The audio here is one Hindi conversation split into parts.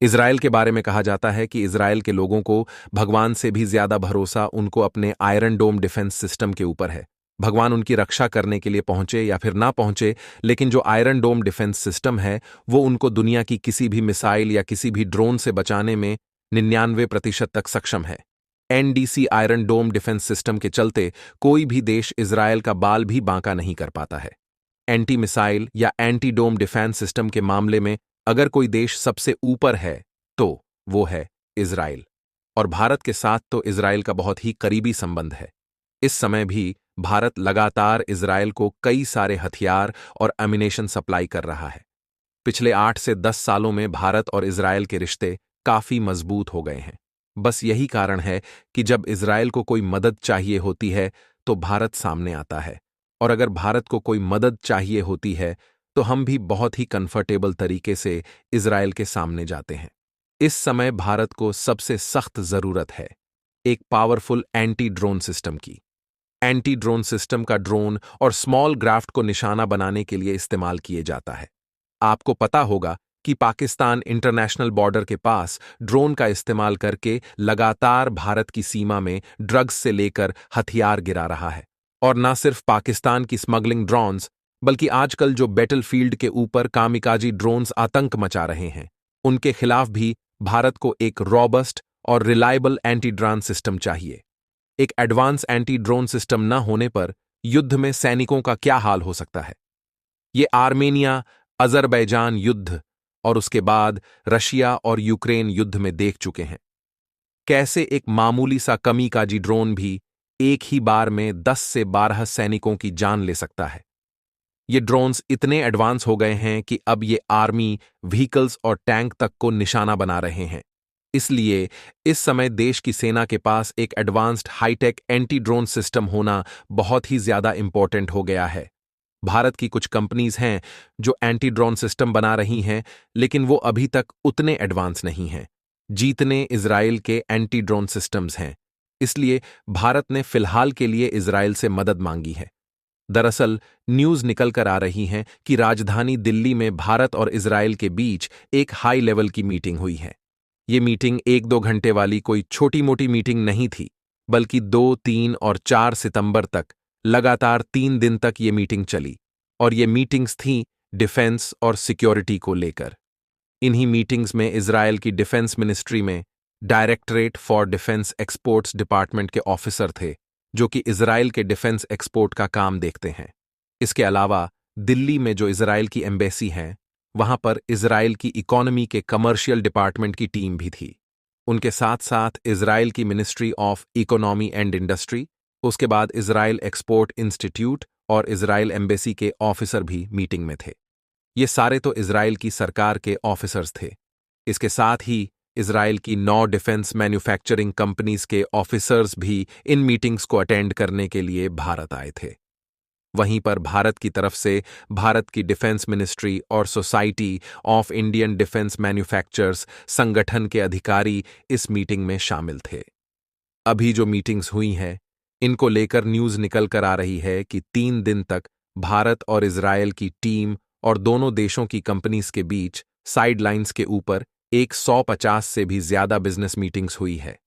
इज़राइल के बारे में कहा जाता है कि इज़राइल के लोगों को भगवान से भी ज्यादा भरोसा उनको अपने आयरन डोम डिफेंस सिस्टम के ऊपर है। भगवान उनकी रक्षा करने के लिए पहुंचे या फिर ना पहुंचे, लेकिन जो आयरन डोम डिफेंस सिस्टम है वो उनको दुनिया की किसी भी मिसाइल या किसी भी ड्रोन से बचाने में 99% तक सक्षम है। एनडीसी आयरन डोम डिफेंस सिस्टम के चलते कोई भी देश इज़राइल का बाल भी बांका नहीं कर पाता है। एंटी मिसाइल या एंटी डोम डिफेंस सिस्टम के मामले में अगर कोई देश सबसे ऊपर है तो वो है इज़राइल। और भारत के साथ तो इज़राइल का बहुत ही करीबी संबंध है। इस समय भी भारत लगातार इज़राइल को कई सारे हथियार और एमिनेशन सप्लाई कर रहा है। पिछले 8 से 10 सालों में भारत और इज़राइल के रिश्ते काफी मजबूत हो गए हैं। बस यही कारण है कि जब इज़राइल को कोई मदद चाहिए होती है तो भारत सामने आता है, और अगर भारत को कोई मदद चाहिए होती है तो हम भी बहुत ही कंफर्टेबल तरीके से इज़राइल के सामने जाते हैं। इस समय भारत को सबसे सख्त जरूरत है एक पावरफुल एंटी ड्रोन सिस्टम की। एंटी ड्रोन सिस्टम का ड्रोन और स्मॉल क्राफ्ट को निशाना बनाने के लिए इस्तेमाल किए जाता है। आपको पता होगा कि पाकिस्तान इंटरनेशनल बॉर्डर के पास ड्रोन का इस्तेमाल करके लगातार भारत की सीमा में ड्रग्स से लेकर हथियार गिरा रहा है। और न सिर्फ पाकिस्तान की स्मगलिंग ड्रोन्स, बल्कि आजकल जो बैटलफील्ड के ऊपर कामिकाजी ड्रोन्स आतंक मचा रहे हैं, उनके खिलाफ भी भारत को एक रॉबस्ट और रिलायबल एंटी ड्रोन सिस्टम चाहिए। एक एडवांस एंटी ड्रोन सिस्टम न होने पर युद्ध में सैनिकों का क्या हाल हो सकता है। ये आर्मेनिया अजरबैजान युद्ध और उसके बाद रशिया और यूक्रेन युद्ध में देख चुके हैं। कैसे एक मामूली सा कमीकाजी ड्रोन भी एक ही बार में 10 से 12 सैनिकों की जान ले सकता है। ये ड्रोन्स इतने एडवांस हो गए हैं कि अब ये आर्मी, व्हीकल्स और टैंक तक को निशाना बना रहे हैं। इसलिए इस समय देश की सेना के पास एक advanced hi-tech anti drone system होना बहुत ही ज्यादा इंपॉर्टेंट हो गया है। भारत की कुछ कंपनीज हैं जो एंटी ड्रोन सिस्टम बना रही हैं, लेकिन वो अभी तक उतने एडवांस नहीं हैं जितने इज़राइल के एंटी ड्रोन सिस्टम्स हैं। इसलिए भारत ने फिलहाल के लिए इज़राइल से मदद मांगी है। दरअसल न्यूज निकल कर आ रही हैं कि राजधानी दिल्ली में भारत और इज़राइल के बीच एक हाई लेवल की मीटिंग हुई है। ये मीटिंग 1-2 घंटे वाली कोई छोटी मोटी मीटिंग नहीं थी, बल्कि 2, 3 और 4 सितंबर तक लगातार 3 दिन तक ये मीटिंग चली, और ये मीटिंग्स थीं डिफेंस और सिक्योरिटी को लेकर। इन्हीं मीटिंग्स में इज़राइल की डिफेंस मिनिस्ट्री में directorate for defence exports department के ऑफिसर थे, जो कि इज़राइल के डिफेंस एक्सपोर्ट का काम देखते हैं। इसके अलावा दिल्ली में जो इज़राइल की एम्बेसी है, वहां पर इज़राइल की इकोनॉमी के कमर्शियल डिपार्टमेंट की टीम भी थी। उनके साथ साथ इज़राइल की ministry of economy and industry, उसके बाद इज़राइल एक्सपोर्ट इंस्टीट्यूट और इज़राइल एम्बेसी के ऑफिसर भी मीटिंग में थे। ये सारे तो इज़राइल की सरकार के ऑफिसर्स थे। इसके साथ ही इज़राइल की 9 डिफेंस मैन्युफैक्चरिंग कंपनीज के ऑफिसर्स भी इन मीटिंग्स को अटेंड करने के लिए भारत आए थे। वहीं पर भारत की तरफ से भारत की डिफेंस मिनिस्ट्री और society of Indian defence manufacturers संगठन के अधिकारी इस मीटिंग में शामिल थे। अभी जो मीटिंग्स हुई हैं, इनको लेकर न्यूज निकल कर आ रही है कि 3 दिन तक भारत और इज़राइल की टीम और दोनों देशों की कंपनीज के बीच साइडलाइंस के ऊपर एक 150 से भी ज्यादा बिजनेस मीटिंग्स हुई है।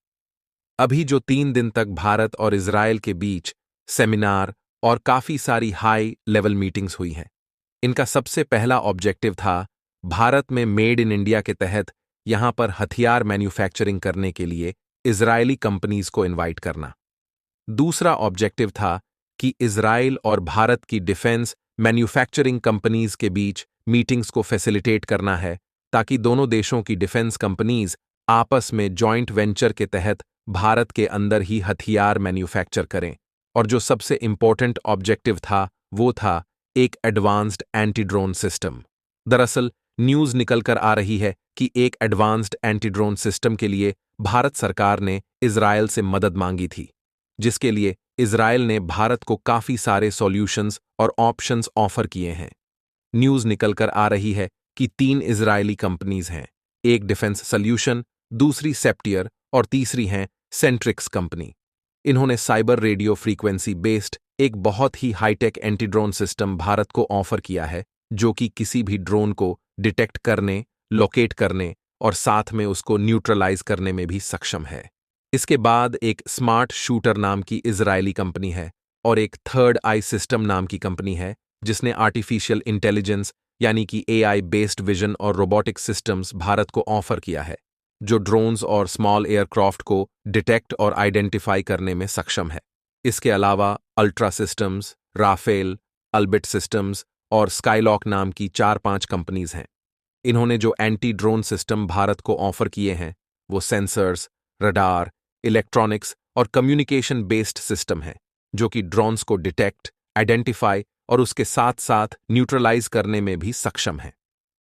अभी जो 3 दिन तक भारत और इज़राइल के बीच सेमिनार और काफी सारी हाई लेवल मीटिंग्स हुई हैं, इनका सबसे पहला ऑब्जेक्टिव था भारत में मेड इन इंडिया के तहत यहां पर हथियार मैन्युफैक्चरिंग करने के लिए इज़राइली कंपनीज को इनवाइट करना। दूसरा ऑब्जेक्टिव था कि इज़राइल और भारत की डिफेंस मैन्युफैक्चरिंग कंपनीज के बीच मीटिंग्स को फैसिलिटेट करना है, ताकि दोनों देशों की डिफेंस कंपनीज आपस में जॉइंट वेंचर के तहत भारत के अंदर ही हथियार मैन्युफैक्चर करें। और जो सबसे इंपॉर्टेंट ऑब्जेक्टिव था वो था एक एडवांस्ड एंटी ड्रोन सिस्टम। दरअसल न्यूज निकल कर आ रही है कि एक एडवांस्ड एंटी ड्रोन सिस्टम के लिए भारत सरकार ने इज़राइल से मदद मांगी थी, जिसके लिए इज़राइल ने भारत को काफी सारे सॉल्यूशंस और ऑप्शंस ऑफर किए हैं। न्यूज निकल कर आ रही है कि 3 इज़राइली कंपनीज हैं, एक डिफेंस सॉल्यूशन, दूसरी सेप्टियर और तीसरी है सेंट्रिक्स कंपनी। इन्होंने साइबर रेडियो फ्रीक्वेंसी बेस्ड एक बहुत ही hitech anti drone system Bharat को ऑफर किया है, जो कि किसी भी ड्रोन को डिटेक्ट करने, लोकेट करने और साथ में उसको न्यूट्रलाइज करने में भी सक्षम है। इसके बाद एक स्मार्ट शूटर नाम की इजरायली कंपनी है और एक थर्ड आई सिस्टम नाम की कंपनी है जिसने आर्टिफिशियल इंटेलिजेंस यानी कि एआई बेस्ड विजन और रोबोटिक सिस्टम्स भारत को ऑफर किया है, जो ड्रोन्स और स्मॉल एयरक्राफ्ट को डिटेक्ट और आइडेंटिफाई करने में सक्षम है। इसके अलावा अल्ट्रा सिस्टम्स, राफेल, अल्बिट सिस्टम्स और स्काईलॉक नाम की 4-5 कंपनीज हैं। इन्होंने जो एंटी ड्रोन सिस्टम भारत को ऑफर किए हैं वो सेंसर्स, रडार, इलेक्ट्रॉनिक्स और कम्युनिकेशन बेस्ड सिस्टम है, जो कि ड्रोन्स को डिटेक्ट, आइडेंटिफाई और उसके साथ साथ न्यूट्रलाइज करने में भी सक्षम है।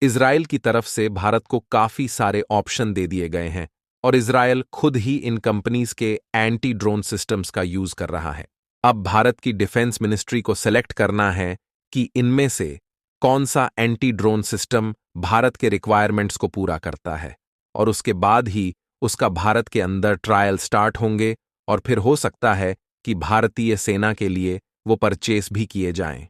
इजराइल की तरफ से भारत को काफी सारे ऑप्शन दे दिए गए हैं और इजराइल खुद ही इन कंपनीज के एंटी ड्रोन सिस्टम्स का यूज कर रहा है। अब भारत की डिफेंस मिनिस्ट्री को सेलेक्ट करना है कि इनमें से कौन सा एंटी ड्रोन सिस्टम भारत के रिक्वायरमेंट्स को पूरा करता है, और उसके बाद ही उसका भारत के अंदर ट्रायल स्टार्ट होंगे और फिर हो सकता है कि भारतीय सेना के लिए वो परचेस भी किए जाएं।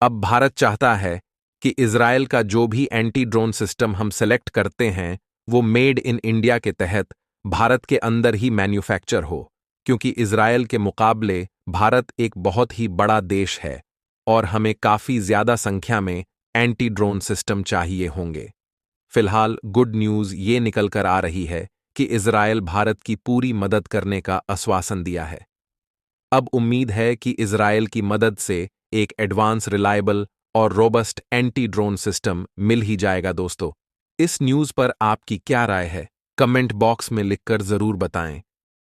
अब भारत चाहता है कि इजराइल का जो भी एंटी ड्रोन सिस्टम हम सेलेक्ट करते हैं वो मेड इन इंडिया के तहत भारत के अंदर ही मैन्युफैक्चर हो, क्योंकि इजराइल के मुकाबले भारत एक बहुत ही बड़ा देश है और हमें काफी ज्यादा संख्या में एंटी ड्रोन सिस्टम चाहिए होंगे। फिलहाल गुड न्यूज ये निकल कर आ रही है कि इजराइल भारत की पूरी मदद करने का आश्वासन दिया है। अब उम्मीद है कि इजराइल की मदद से एक एडवांस, रिलायबल और रोबस्ट एंटी ड्रोन सिस्टम मिल ही जाएगा। दोस्तों, इस न्यूज पर आपकी क्या राय है? कमेंट बॉक्स में लिखकर जरूर बताएं।